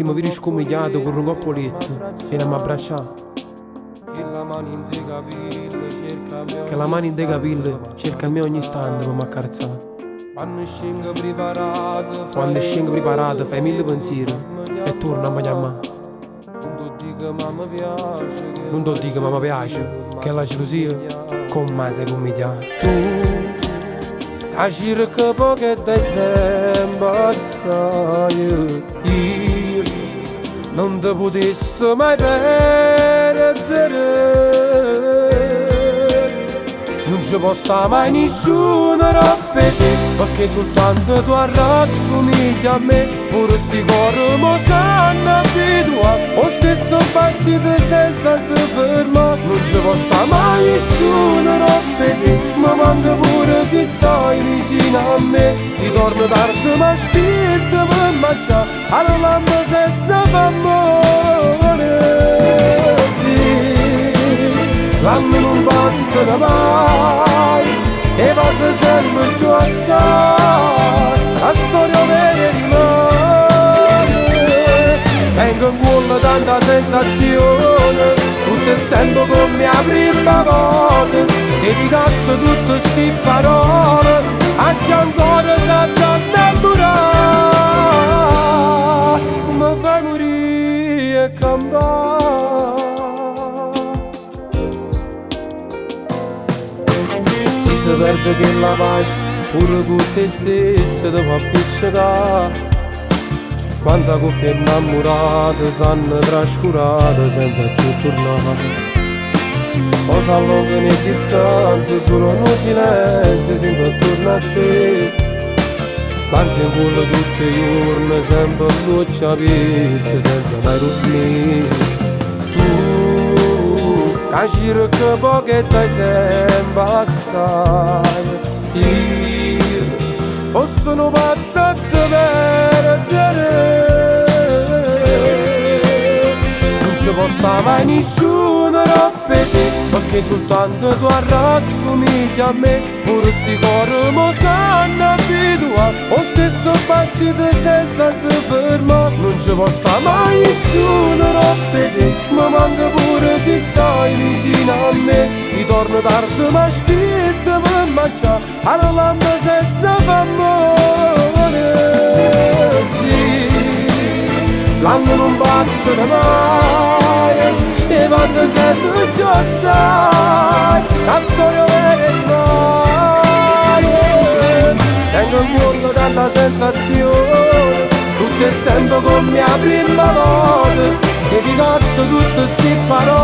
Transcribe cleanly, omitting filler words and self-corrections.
siamo viri scomigliati con un coppoletto. Vieni a mi abbracciare. Che la mano in dei capelli cerca a me ogni istante per mi accarezzare. Quando scengo preparato fai mille pensieri e torna a chiamare. Non ti dico ma mi piace che la gelosia con me sei come te. Tu a cerca poche te sembra assai. Io non ti potessi mai perdere. Non ci può stare mai nessuno rapete, perché soltanto tu rassomigli a me. Pure sti cori mo sanno abituati o stesso battito senza si ferma. Non ci può stare mai nessuno rapete, ma manca pure se stai vicino a me. Si torna tardi ma spinto per mangiare alla lampa senza famore. L'anno non basta mai e passa sempre più assai. La storia vera rimane. Tengo in cuore tanta sensazione, tutto è sempre come la prima volta. Dedicasse tutte sti parole a chi ancora sa innamorare. Mi fai morire e campare. Si perde che la pace pure con te stesso ti fa appiccicare. Quanta coppia innamorata s'hanno trascurata senza più tornare. O s'allungano le distanze solo un silenzio sempre attorno a te. Pensi in cuore tutti i giorni sempre a bocca aperta senza mai dormire. Che cerca poche te sembra assai. Io posso non pazzo te perdere. Non ci può stare mai nessuno rapete, perché soltanto tu rassomigli a me. Pure sti cori mo sanno abituati o stesso battito senza si ferma. Non ci può stare mai nessuno rapete, ma manca pure se stai vicino a me. Si torna tardi ma spinto per mangiare alla lampa senza famore. Sì, l'anno non basta mai e passa sempre più assai. La storia vera e mai. Tengo in cuore tanta sensazione, tutto è sempre come la prima volta. Dedicasse tutte sti parole